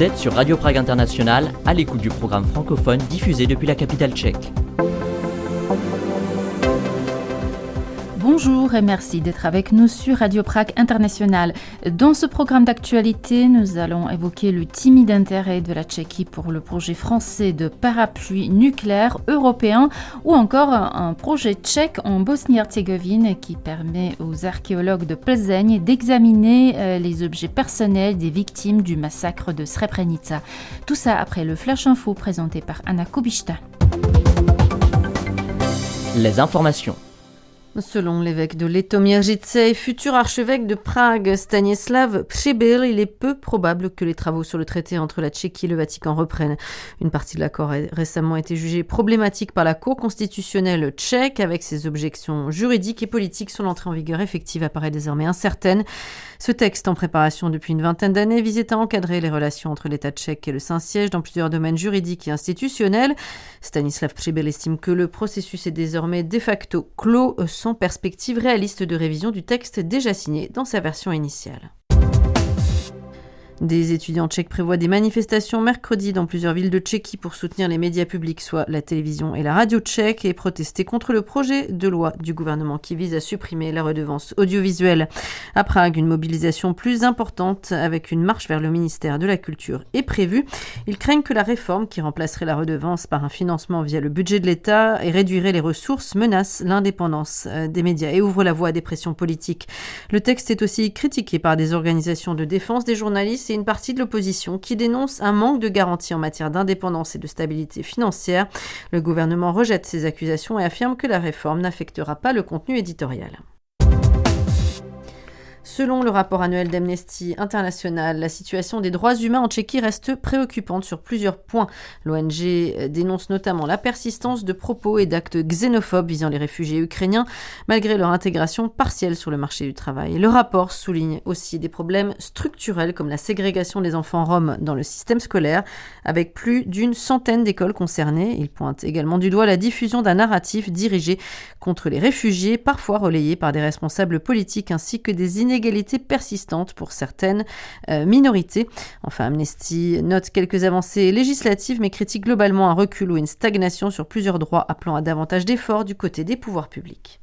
êtes sur Radio Prague International, à l'écoute du programme francophone diffusé depuis la capitale tchèque. Bonjour et merci d'être avec nous sur Radio Prague International. Dans ce programme d'actualité, nous allons évoquer le timide intérêt de la Tchéquie pour le projet français de parapluie nucléaire européen ou encore un projet tchèque en Bosnie-Herzégovine qui permet aux archéologues de Plzeň d'examiner les objets personnels des victimes du massacre de Srebrenica. Tout ça après le Flash Info présenté par Anna Kubishta. Les informations. Selon l'évêque de Letoměřice et futur archevêque de Prague, Stanislav Přibyl, il est peu probable que les travaux sur le traité entre la Tchéquie et le Vatican reprennent. Une partie de l'accord a récemment été jugée problématique par la Cour constitutionnelle tchèque. Avec ses objections juridiques et politiques, son entrée en vigueur effective apparaît désormais incertaine. Ce texte, en préparation depuis une vingtaine d'années, visait à encadrer les relations entre l'État tchèque et le Saint-Siège dans plusieurs domaines juridiques et institutionnels. Stanislav Přibyl estime que le processus est désormais de facto clos, sans perspective réaliste de révision du texte déjà signé dans sa version initiale. Des étudiants tchèques prévoient des manifestations mercredi dans plusieurs villes de Tchéquie pour soutenir les médias publics, soit la télévision et la radio tchèque, et protester contre le projet de loi du gouvernement qui vise à supprimer la redevance audiovisuelle. À Prague, une mobilisation plus importante avec une marche vers le ministère de la Culture est prévue. Ils craignent que la réforme qui remplacerait la redevance par un financement via le budget de l'État et réduirait les ressources menace l'indépendance des médias et ouvre la voie à des pressions politiques. Le texte est aussi critiqué par des organisations de défense des journalistes et une partie de l'opposition qui dénonce un manque de garanties en matière d'indépendance et de stabilité financière. Le gouvernement rejette ces accusations et affirme que la réforme n'affectera pas le contenu éditorial. Selon le rapport annuel d'Amnesty International, la situation des droits humains en Tchéquie reste préoccupante sur plusieurs points. L'ONG dénonce notamment la persistance de propos et d'actes xénophobes visant les réfugiés ukrainiens, malgré leur intégration partielle sur le marché du travail. Le rapport souligne aussi des problèmes structurels comme la ségrégation des enfants roms dans le système scolaire, avec plus d'une centaine d'écoles concernées. Il pointe également du doigt la diffusion d'un narratif dirigé contre les réfugiés, parfois relayé par des responsables politiques, ainsi que des inégalités persistantes pour certaines minorités. Enfin, Amnesty note quelques avancées législatives, mais critique globalement un recul ou une stagnation sur plusieurs droits, appelant à davantage d'efforts du côté des pouvoirs publics.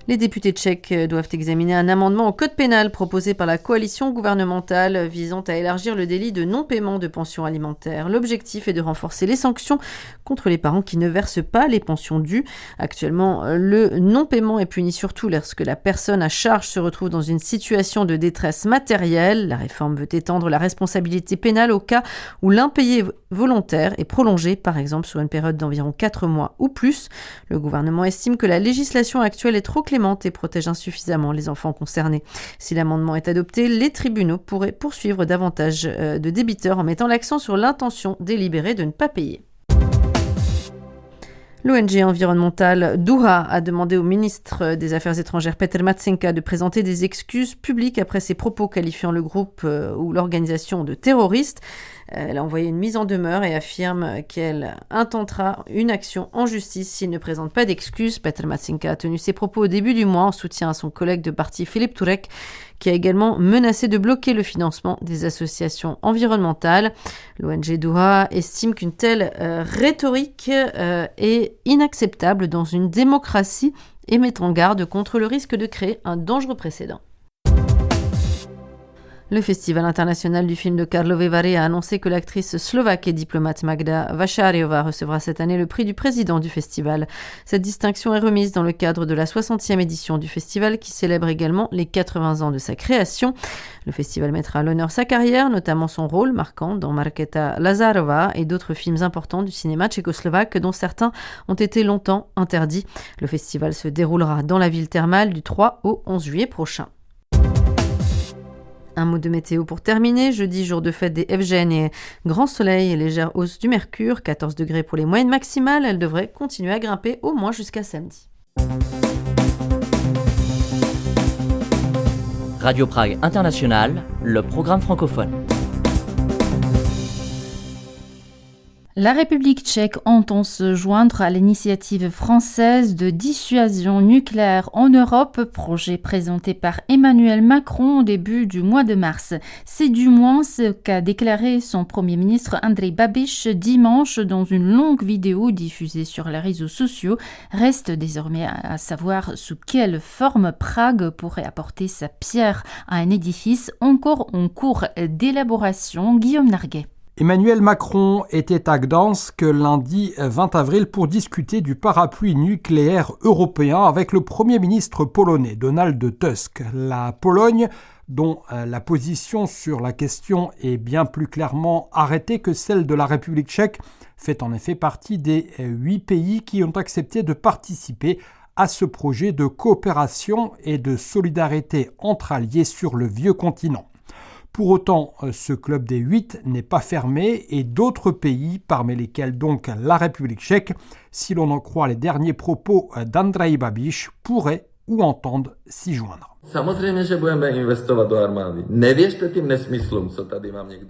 Les députés tchèques doivent examiner un amendement au code pénal proposé par la coalition gouvernementale visant à élargir le délit de non-paiement de pensions alimentaires. L'objectif est de renforcer les sanctions contre les parents qui ne versent pas les pensions dues. Actuellement, le non-paiement est puni surtout lorsque la personne à charge se retrouve dans une situation de détresse matérielle. La réforme veut étendre la responsabilité pénale au cas où l'impayé volontaire est prolongé, par exemple sur une période d'environ 4 mois ou plus. Le gouvernement estime que la législation actuelle est trop clémente et protège insuffisamment les enfants concernés. Si l'amendement est adopté, les tribunaux pourraient poursuivre davantage de débiteurs en mettant l'accent sur l'intention délibérée de ne pas payer. L'ONG environnementale Duha a demandé au ministre des Affaires étrangères Petr Matsenka de présenter des excuses publiques après ses propos qualifiant le groupe ou l'organisation de terroristes. Elle a envoyé une mise en demeure et affirme qu'elle intentera une action en justice s'il ne présente pas d'excuses. Petr Matsenka a tenu ses propos au début du mois en soutien à son collègue de parti Filip Turek, qui a également menacé de bloquer le financement des associations environnementales. L'ONG Duha estime qu'une telle rhétorique est inacceptable dans une démocratie et met en garde contre le risque de créer un dangereux précédent. Le Festival international du film de Karlovy Vary a annoncé que l'actrice slovaque et diplomate Magda Vašáriová recevra cette année le prix du président du festival. Cette distinction est remise dans le cadre de la 60e édition du festival qui célèbre également les 80 ans de sa création. Le festival mettra à l'honneur sa carrière, notamment son rôle marquant dans Markéta Lazarova et d'autres films importants du cinéma tchécoslovaque dont certains ont été longtemps interdits. Le festival se déroulera dans la ville thermale du 3 au 11 juillet prochain. Un mot de météo pour terminer. Jeudi, jour de fête des Evgen et grand soleil et légère hausse du mercure. 14 degrés pour les moyennes maximales. Elle devrait continuer à grimper au moins jusqu'à samedi. Radio Prague International, le programme francophone. La République tchèque entend se joindre à l'initiative française de dissuasion nucléaire en Europe, projet présenté par Emmanuel Macron au début du mois de mars. C'est du moins ce qu'a déclaré son Premier ministre Andrej Babiš dimanche dans une longue vidéo diffusée sur les réseaux sociaux. Reste désormais à savoir sous quelle forme Prague pourrait apporter sa pierre à un édifice encore en cours d'élaboration. Guillaume Narguet. Emmanuel Macron était à Gdansk lundi 20 avril pour discuter du parapluie nucléaire européen avec le Premier ministre polonais Donald Tusk. La Pologne, dont la position sur la question est bien plus clairement arrêtée que celle de la République tchèque, fait en effet partie des 8 pays qui ont accepté de participer à ce projet de coopération et de solidarité entre alliés sur le vieux continent. Pour autant, ce club des 8 n'est pas fermé et d'autres pays, parmi lesquels donc la République tchèque, si l'on en croit les derniers propos d'Andrej Babiš, pourraient ou entendent s'y joindre.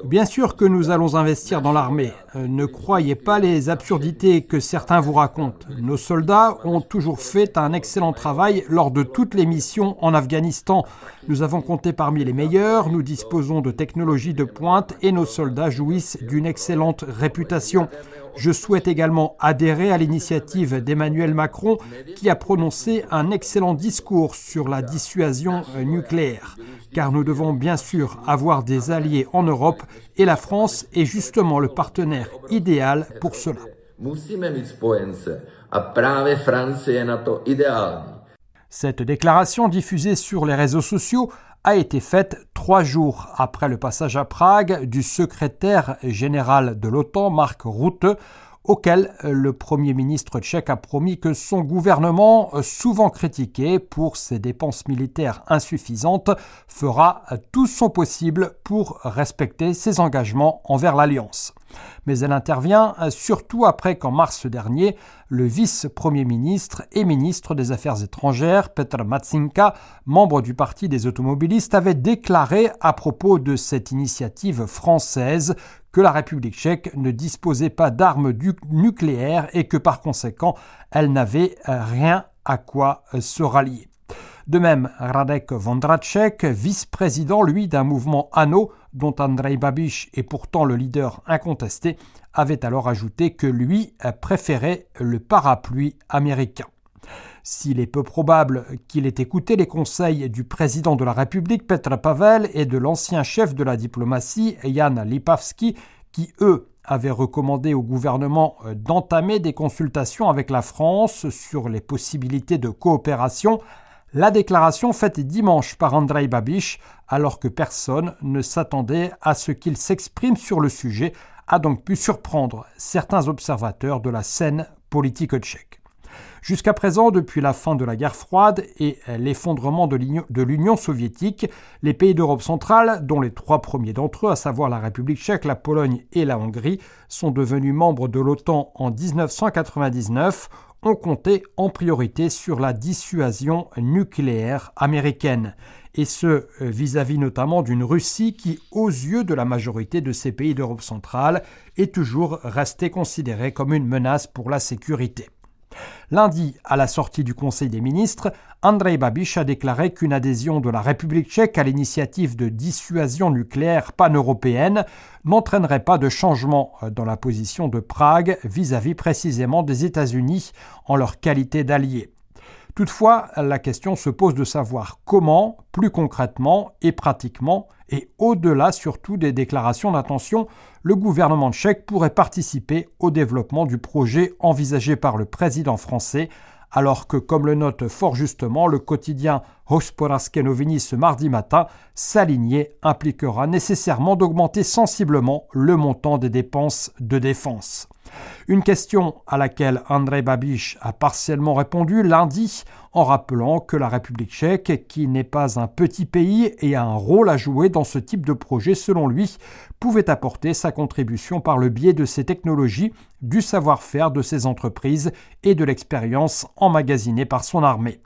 Bien sûr que nous allons investir dans l'armée. Ne croyez pas les absurdités que certains vous racontent. Nos soldats ont toujours fait un excellent travail lors de toutes les missions en Afghanistan. Nous avons compté parmi les meilleurs, nous disposons de technologies de pointe et nos soldats jouissent d'une excellente réputation. Je souhaite également adhérer à l'initiative d'Emmanuel Macron qui a prononcé un excellent discours sur la dissuasion nucléaire. Car nous devons bien sûr avoir des alliés en Europe et la France est justement le partenaire idéal pour cela. Cette déclaration diffusée sur les réseaux sociaux a été faite 3 jours après le passage à Prague du secrétaire général de l'OTAN, Mark Rutte, auquel le Premier ministre tchèque a promis que son gouvernement, souvent critiqué pour ses dépenses militaires insuffisantes, fera tout son possible pour respecter ses engagements envers l'Alliance. Mais elle intervient surtout après qu'en mars dernier, le vice-premier ministre et ministre des Affaires étrangères, Petr Matšinka, membre du Parti des automobilistes, avait déclaré à propos de cette initiative française que la République tchèque ne disposait pas d'armes nucléaires et que par conséquent, elle n'avait rien à quoi se rallier. De même, Radek Vondracek, vice-président, lui, d'un mouvement ANO, dont Andrej Babiš est pourtant le leader incontesté, avait alors ajouté que lui préférait le parapluie américain. S'il est peu probable qu'il ait écouté les conseils du président de la République, Petr Pavel, et de l'ancien chef de la diplomatie, Jan Lipavský, qui, eux, avaient recommandé au gouvernement d'entamer des consultations avec la France sur les possibilités de coopération, la déclaration faite dimanche par Andrej Babiš, alors que personne ne s'attendait à ce qu'il s'exprime sur le sujet, a donc pu surprendre certains observateurs de la scène politique tchèque. Jusqu'à présent, depuis la fin de la guerre froide et l'effondrement de l'Union soviétique, les pays d'Europe centrale, dont les 3 premiers d'entre eux, à savoir la République tchèque, la Pologne et la Hongrie, sont devenus membres de l'OTAN en 1999, ont compté en priorité sur la dissuasion nucléaire américaine. Et ce, vis-à-vis notamment d'une Russie qui, aux yeux de la majorité de ces pays d'Europe centrale, est toujours restée considérée comme une menace pour la sécurité. Lundi, à la sortie du Conseil des ministres, Andrej Babiš a déclaré qu'une adhésion de la République tchèque à l'initiative de dissuasion nucléaire pan-européenne n'entraînerait pas de changement dans la position de Prague vis-à-vis précisément des États-Unis en leur qualité d'alliés. Toutefois, la question se pose de savoir comment, plus concrètement et pratiquement, et au-delà surtout des déclarations d'intention, le gouvernement tchèque pourrait participer au développement du projet envisagé par le président français, alors que, comme le note fort justement le quotidien Hospodářské noviny ce mardi matin, s'aligner impliquera nécessairement d'augmenter sensiblement le montant des dépenses de défense. Une question à laquelle Andrej Babiš a partiellement répondu lundi en rappelant que la République tchèque, qui n'est pas un petit pays et a un rôle à jouer dans ce type de projet selon lui, pouvait apporter sa contribution par le biais de ses technologies, du savoir-faire de ses entreprises et de l'expérience emmagasinée par son armée.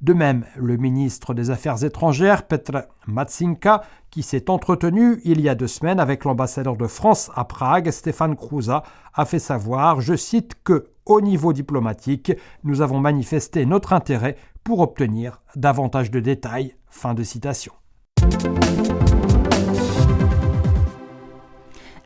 De même, le ministre des Affaires étrangères, Petr Matšinka, qui s'est entretenu il y a 2 semaines avec l'ambassadeur de France à Prague, Stefan Krusa, a fait savoir, je cite, que au niveau diplomatique, nous avons manifesté notre intérêt pour obtenir davantage de détails. Fin de citation.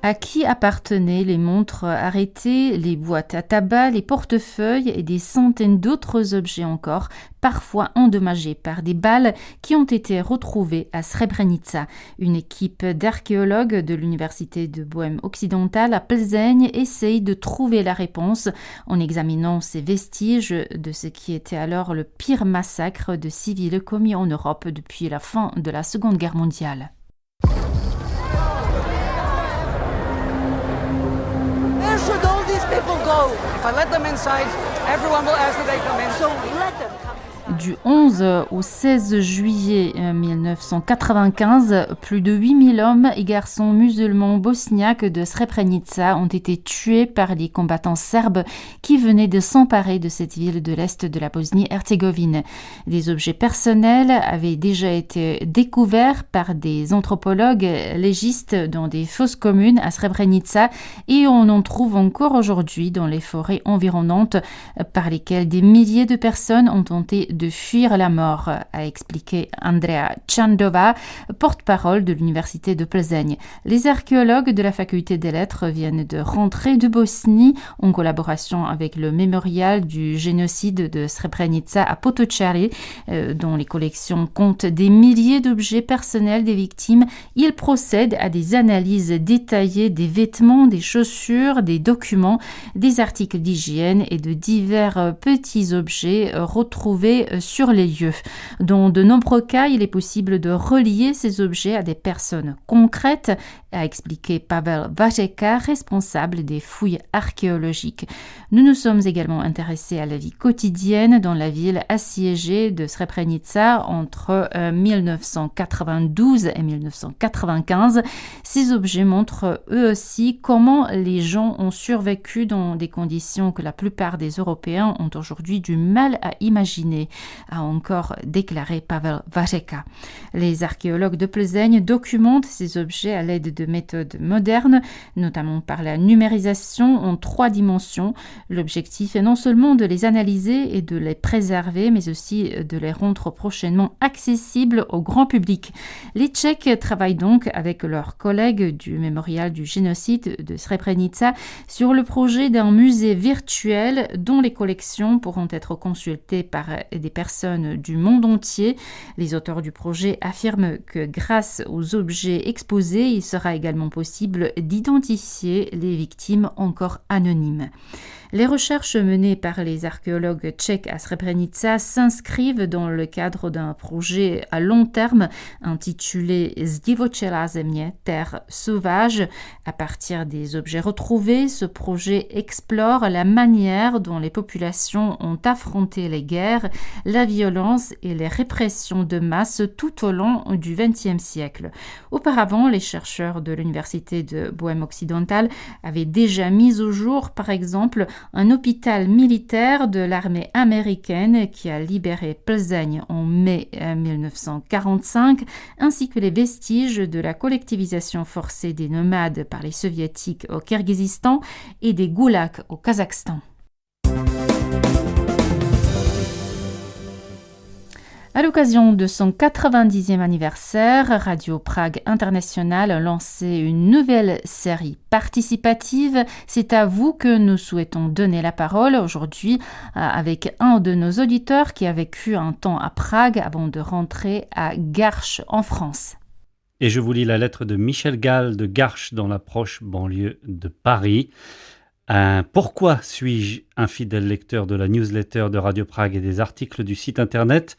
À qui appartenaient les montres arrêtées, les boîtes à tabac, les portefeuilles et des centaines d'autres objets encore, parfois endommagés par des balles qui ont été retrouvés à Srebrenica. Une équipe d'archéologues de l'Université de Bohême occidentale à Plzeň essaye de trouver la réponse en examinant ces vestiges de ce qui était alors le pire massacre de civils commis en Europe depuis la fin de la Seconde Guerre mondiale. Where should all these people go? If I let them inside, everyone will ask that they come in. So let them come. Du 11 au 16 juillet 1995, plus de 8000 hommes et garçons musulmans bosniaques de Srebrenica ont été tués par les combattants serbes qui venaient de s'emparer de cette ville de l'est de la Bosnie-Herzégovine. Des objets personnels avaient déjà été découverts par des anthropologues légistes dans des fosses communes à Srebrenica et on en trouve encore aujourd'hui dans les forêts environnantes par lesquelles des milliers de personnes ont tenté de fuir la mort, a expliqué Andrea Chandova, porte-parole de l'Université de Plzeň. Les archéologues de la faculté des lettres viennent de rentrer de Bosnie en collaboration avec le mémorial du génocide de Srebrenica à Potocari, dont les collections comptent des milliers d'objets personnels des victimes. Ils procèdent à des analyses détaillées des vêtements, des chaussures, des documents, des articles d'hygiène et de divers petits objets retrouvés sur les lieux. Dans de nombreux cas, il est possible de relier ces objets à des personnes concrètes, a expliqué Pavel Vajeka, responsable des fouilles archéologiques. Nous nous sommes également intéressés à la vie quotidienne dans la ville assiégée de Srebrenica entre 1992 et 1995. Ces objets montrent eux aussi comment les gens ont survécu dans des conditions que la plupart des Européens ont aujourd'hui du mal à imaginer, a encore déclaré Pavel Vajeka. Les archéologues de Plzeň documentent ces objets à l'aide de méthodes modernes, notamment par la numérisation en 3 dimensions. L'objectif est non seulement de les analyser et de les préserver, mais aussi de les rendre prochainement accessibles au grand public. Les Tchèques travaillent donc avec leurs collègues du mémorial du génocide de Srebrenica sur le projet d'un musée virtuel dont les collections pourront être consultées par des personnes du monde entier. Les auteurs du projet affirment que grâce aux objets exposés, il sera également possible d'identifier les victimes encore anonymes. Les recherches menées par les archéologues tchèques à Srebrenica s'inscrivent dans le cadre d'un projet à long terme intitulé Zdivočelá země, terre sauvage. À partir des objets retrouvés, ce projet explore la manière dont les populations ont affronté les guerres, la violence et les répressions de masse tout au long du XXe siècle. Auparavant, les chercheurs de l'Université de Bohême occidentale avaient déjà mis au jour, par exemple, un hôpital militaire de l'armée américaine qui a libéré Plzeň en mai 1945, ainsi que les vestiges de la collectivisation forcée des nomades par les soviétiques au Kirghizistan et des goulags au Kazakhstan. À l'occasion de son 90e anniversaire, Radio Prague International a lancé une nouvelle série participative. C'est à vous que nous souhaitons donner la parole aujourd'hui avec un de nos auditeurs qui a vécu un temps à Prague avant de rentrer à Garches en France. Et je vous lis la lettre de Michel Gall de Garches dans la proche banlieue de Paris. Pourquoi suis-je un fidèle lecteur de la newsletter de Radio Prague et des articles du site internet ?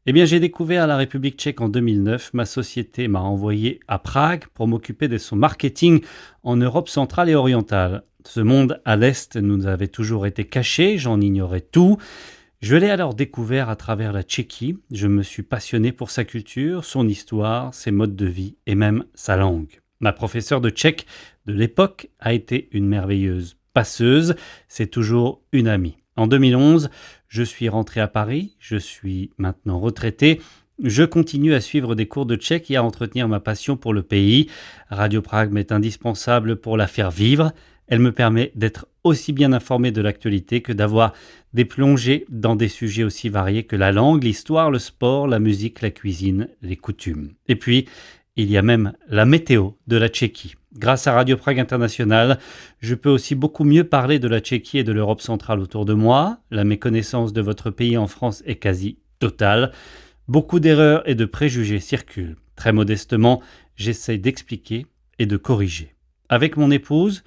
Eh bien, j'ai découvert la République tchèque en 2009. Ma société m'a envoyé à Prague pour m'occuper de son marketing en Europe centrale et orientale. Ce monde à l'Est nous avait toujours été caché, j'en ignorais tout. Je l'ai alors découvert à travers la Tchéquie. Je me suis passionné pour sa culture, son histoire, ses modes de vie et même sa langue. Ma professeure de tchèque de l'époque a été une merveilleuse passeuse. C'est toujours une amie. En 2011, je suis rentré à Paris, je suis maintenant retraité Je continue à suivre des cours de tchèque et à entretenir ma passion pour le pays. Radio Prague m'est indispensable pour la faire vivre. Elle me permet d'être aussi bien informé de l'actualité que d'avoir des plongées dans des sujets aussi variés que la langue, l'histoire, le sport, la musique, la cuisine, les coutumes. Et puis, il y a même la météo de la Tchéquie. Grâce à Radio Prague International, je peux aussi beaucoup mieux parler de la Tchéquie et de l'Europe centrale autour de moi. La méconnaissance de votre pays en France est quasi totale. Beaucoup d'erreurs et de préjugés circulent. Très modestement, j'essaye d'expliquer et de corriger. Avec mon épouse,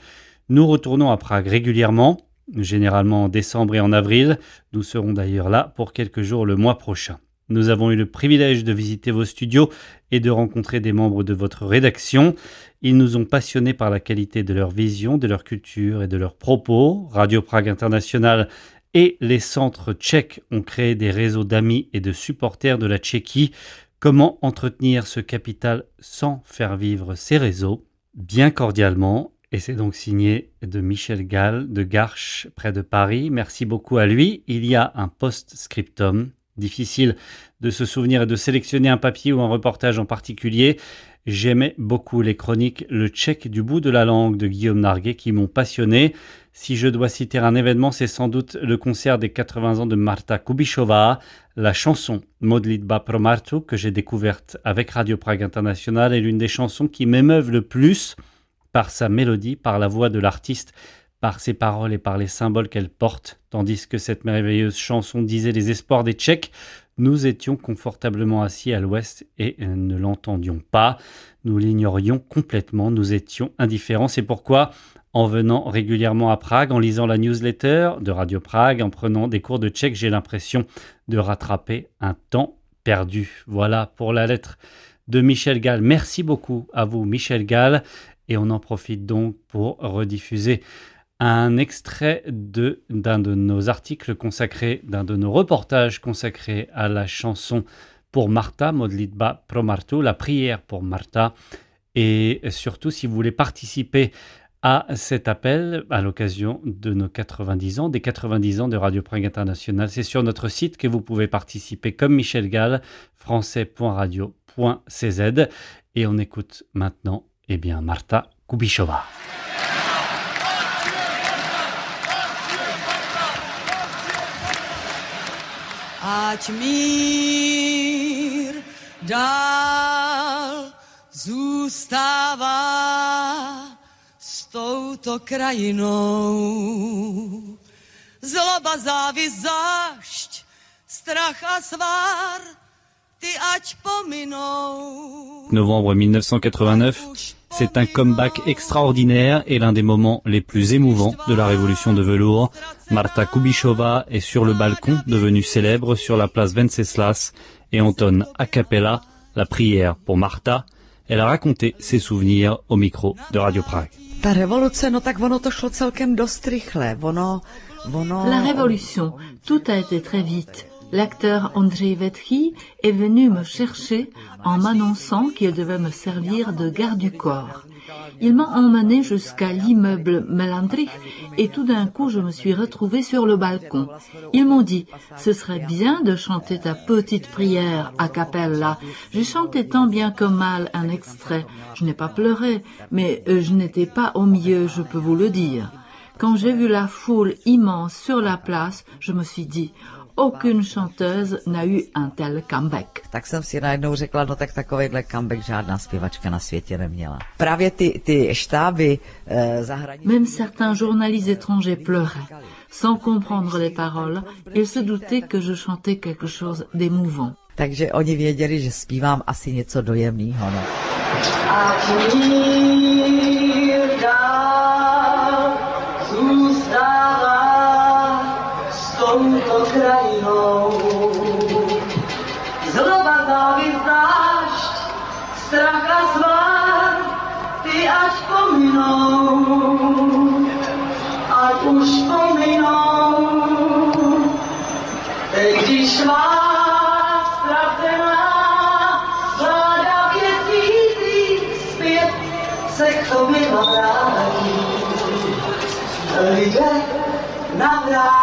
nous retournons à Prague régulièrement, généralement en décembre et en avril. Nous serons d'ailleurs là pour quelques jours le mois prochain. Nous avons eu le privilège de visiter vos studios et de rencontrer des membres de votre rédaction. Ils nous ont passionnés par la qualité de leur vision, de leur culture et de leurs propos. Radio Prague International et les centres tchèques ont créé des réseaux d'amis et de supporters de la Tchéquie. Comment entretenir ce capital sans faire vivre ces réseaux ? Bien cordialement. Et c'est donc signé de Michel Gall de Garches, près de Paris. Merci beaucoup à lui. Il y a un post-scriptum. Difficile de se souvenir et de sélectionner un papier ou un reportage en particulier. J'aimais beaucoup les chroniques Le tchèque du bout de la langue de Guillaume Narguet qui m'ont passionné. Si je dois citer un événement, c'est sans doute le concert des 80 ans de Marta Kubišová. La chanson Modlitba pro Martu que j'ai découverte avec Radio Prague International est l'une des chansons qui m'émeuvent le plus par sa mélodie, par la voix de l'artiste, par ses paroles et par les symboles qu'elle porte, tandis que cette merveilleuse chanson disait les espoirs des Tchèques. Nous étions confortablement assis à l'ouest et ne l'entendions pas. Nous l'ignorions complètement, nous étions indifférents. C'est pourquoi, en venant régulièrement à Prague, en lisant la newsletter de Radio Prague, en prenant des cours de tchèque, j'ai l'impression de rattraper un temps perdu. Voilà pour la lettre de Michel Gall. Merci beaucoup à vous, Michel Gall. Et on en profite donc pour rediffuser un extrait d'un de nos articles consacrés, d'un de nos reportages consacrés à la chanson pour Marta, Modlitba pro Martu, la prière pour Marta. Et surtout, si vous voulez participer à cet appel à l'occasion de nos 90 ans, des 90 ans de Radio Prague International, c'est sur notre site que vous pouvez participer comme Michel Gall, français.radio.cz. Et on écoute maintenant Marta Kubišová. Ať mír dál zůstává s touto krajinou. Zloba, závist, zášť, strach a svár, ty ať pominou. Novembre 1989, c'est un comeback extraordinaire et l'un des moments les plus émouvants de la révolution de velours. Marta Kubišová est sur le balcon, devenue célèbre sur la place Venceslas, et entonne a cappella la prière pour Marta. Elle a raconté ses souvenirs au micro de Radio Prague. Ta revoluce, no tak ono to šlo celkem dost rychle. La révolution, tout a été très vite. L'acteur Ondřej Vetchý est venu me chercher en m'annonçant qu'il devait me servir de garde du corps. Il m'a emmené jusqu'à l'immeuble Melandrich et tout d'un coup je me suis retrouvée sur le balcon. Ils m'ont dit « Ce serait bien de chanter ta petite prière a cappella ». J'ai chanté tant bien que mal un extrait. Je n'ai pas pleuré, mais je n'étais pas au milieu, je peux vous le dire. Quand j'ai vu la foule immense sur la place, je me suis dit « Aucune chanteuse n'a eu un tel comeback. Tak jsem si najednou řekla, no tak takovejhle comeback žádná zpěvačka na světě neměla. Právě ty štáby zahraniční. Même certains journalistes étrangers pleuraient. Sans comprendre les paroles, ils se doutaient que je chantais quelque chose d'émouvant. Takže oni věděli, že zpívám asi něco dojemného. No. Touto krajinou. Zloba, závist, zášť, strach a svár, ty až pominou, ať už pominou. Teď, když vás ztracená vláda 5 000 zpět se k tobě navrátí, lidé navrátí.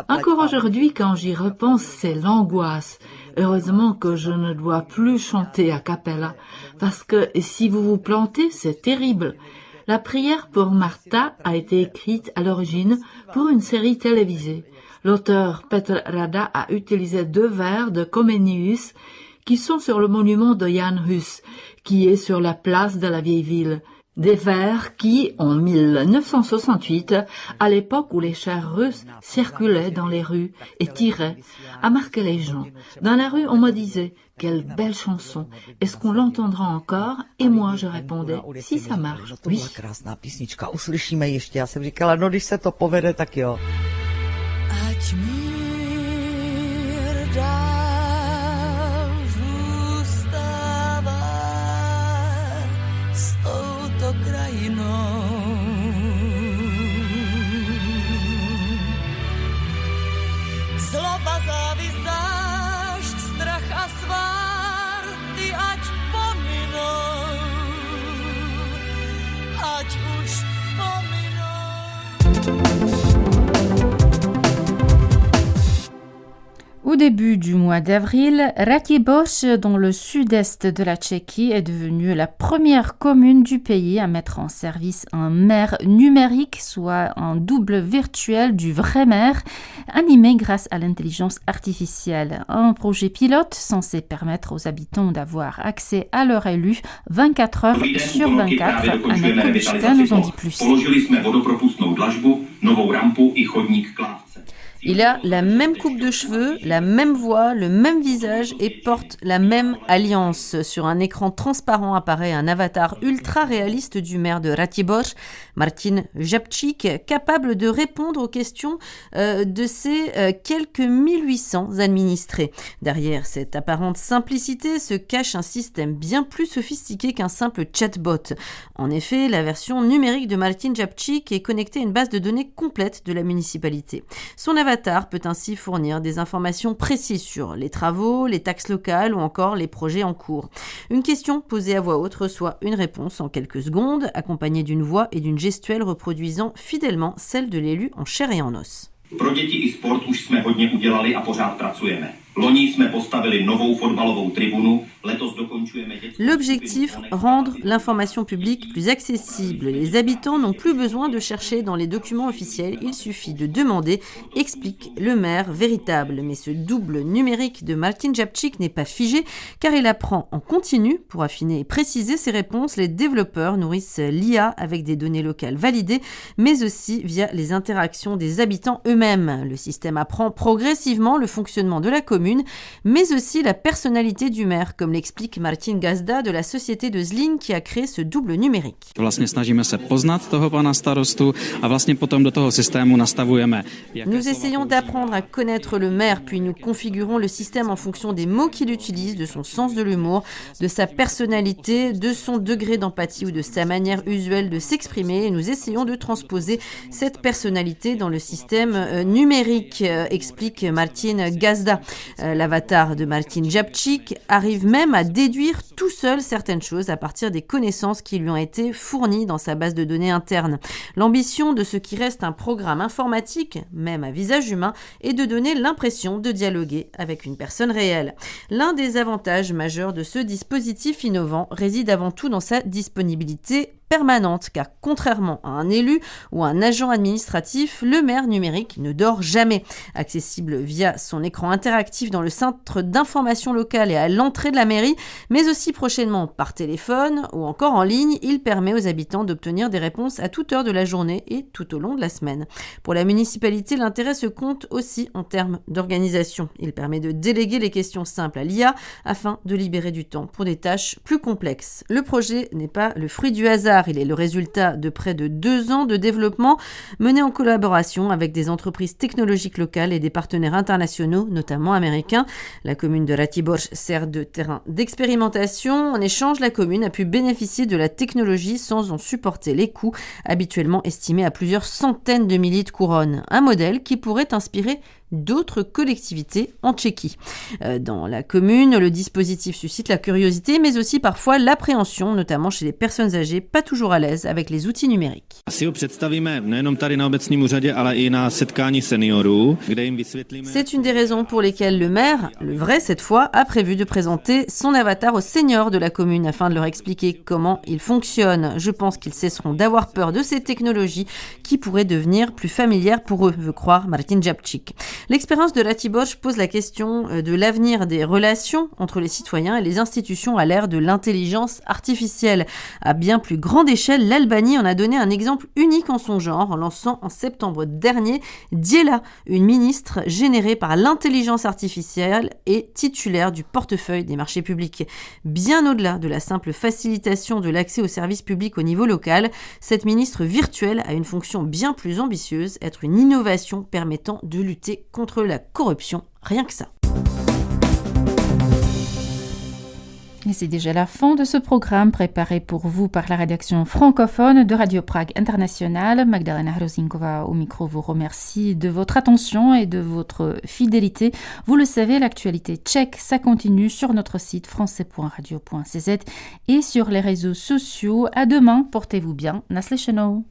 Encore aujourd'hui, quand j'y repense, c'est l'angoisse. Heureusement que je ne dois plus chanter a cappella, parce que si vous vous plantez, c'est terrible. La prière pour Martha a été écrite à l'origine pour une série télévisée. L'auteur Petr Rada a utilisé 2 vers de Comenius qui sont sur le monument de Jan Hus, qui est sur la place de la vieille ville. Des vers qui, en 1968, à l'époque où les chars russes circulaient dans les rues et tiraient, a marqué les gens. Dans la rue, on me disait « Quelle belle chanson, est-ce qu'on l'entendra encore ?» Et moi, je répondais « Si ça marche, oui. » Ať mír dál zůstává s touto krajinou. Zloba, závist, zášť, strach a svár, ty ať pominou, ať už pominou. Au début du mois d'avril, Ratiboř, dans le sud-est de la Tchéquie, est devenue la première commune du pays à mettre en service un maire numérique, soit un double virtuel du vrai maire, animé grâce à l'intelligence artificielle. Un projet pilote censé permettre aux habitants d'avoir accès à leur élu 24 heures sur 24. Anna Kovička nous en dit plus. Il a la même coupe de cheveux, la même voix, le même visage et porte la même alliance. Sur un écran transparent apparaît un avatar ultra réaliste du maire de Ratiboř, Martin Žabčík, capable de répondre aux questions de ses quelques 1800 administrés. Derrière cette apparente simplicité se cache un système bien plus sophistiqué qu'un simple chatbot. En effet, la version numérique de Martin Žabčík est connectée à une base de données complète de la municipalité. Son avatar peut ainsi fournir des informations précises sur les travaux, les taxes locales ou encore les projets en cours. Une question posée à voix haute reçoit une réponse en quelques secondes, accompagnée d'une voix et d'une gestuelle reproduisant fidèlement celle de l'élu en chair et en os. Pro děti i sport už jsme hodně udělali a pořád pracujeme. Loni jsme postavili novou fotbalovou tribunu, letos dokončujeme děti. L'objectif, rendre l'information publique plus accessible. Les habitants n'ont plus besoin de chercher dans les documents officiels, il suffit de demander, explique le maire véritable. Mais ce double numérique de Martin Žabčík n'est pas figé, car il apprend en continu. Pour affiner et préciser ses réponses, les développeurs nourrissent l'IA avec des données locales validées, mais aussi via les interactions des habitants eux-mêmes. Le système apprend progressivement le fonctionnement de la commune, mais aussi la personnalité du maire, comme l'explique Martin Gazda de la société de Zlín qui a créé ce double numérique. Nous essayons d'apprendre à connaître le maire, puis nous configurons le système en fonction des mots qu'il utilise, de son sens de l'humour, de sa personnalité, de son degré d'empathie ou de sa manière usuelle de s'exprimer. Et nous essayons de transposer cette personnalité dans le système numérique, explique Martin Gazda. L'avatar de Martin Žabčík arrive même à déduire tout seul certaines choses à partir des connaissances qui lui ont été fournies dans sa base de données interne. L'ambition de ce qui reste un programme informatique, même à visage humain, est de donner l'impression de dialoguer avec une personne réelle. L'un des avantages majeurs de ce dispositif innovant réside avant tout dans sa disponibilité permanente, car contrairement à un élu ou un agent administratif, le maire numérique ne dort jamais. Accessible via son écran interactif dans le centre d'information locale et à l'entrée de la mairie, mais aussi prochainement par téléphone ou encore en ligne, il permet aux habitants d'obtenir des réponses à toute heure de la journée et tout au long de la semaine. Pour la municipalité, l'intérêt se compte aussi en termes d'organisation. Il permet de déléguer les questions simples à l'IA afin de libérer du temps pour des tâches plus complexes. Le projet n'est pas le fruit du hasard. Il est le résultat de près de 2 ans de développement mené en collaboration avec des entreprises technologiques locales et des partenaires internationaux, notamment américains. La commune de Ratiboř sert de terrain d'expérimentation. En échange, la commune a pu bénéficier de la technologie sans en supporter les coûts, habituellement estimés à plusieurs centaines de milliers de couronnes. Un modèle qui pourrait inspirer d'autres collectivités en Tchéquie. Dans la commune, le dispositif suscite la curiosité, mais aussi parfois l'appréhension, notamment chez les personnes âgées pas toujours à l'aise avec les outils numériques. C'est une des raisons pour lesquelles le maire, le vrai cette fois, a prévu de présenter son avatar aux seniors de la commune afin de leur expliquer comment il fonctionne. Je pense qu'ils cesseront d'avoir peur de ces technologies qui pourraient devenir plus familières pour eux, veut croire Martin Japčík. L'expérience de Ratiborj pose la question de l'avenir des relations entre les citoyens et les institutions à l'ère de l'intelligence artificielle. À bien plus grande échelle, l'Albanie en a donné un exemple unique en son genre en lançant en septembre dernier Djela, une ministre générée par l'intelligence artificielle et titulaire du portefeuille des marchés publics. Bien au-delà de la simple facilitation de l'accès aux services publics au niveau local, cette ministre virtuelle a une fonction bien plus ambitieuse, être une innovation permettant de lutter contre la corruption, rien que ça. Et c'est déjà la fin de ce programme préparé pour vous par la rédaction francophone de Radio Prague International. Magdalena Hrozinkova au micro vous remercie de votre attention et de votre fidélité. Vous le savez, l'actualité tchèque, ça continue sur notre site français.radio.cz et sur les réseaux sociaux. À demain, portez-vous bien. Naslyšenou.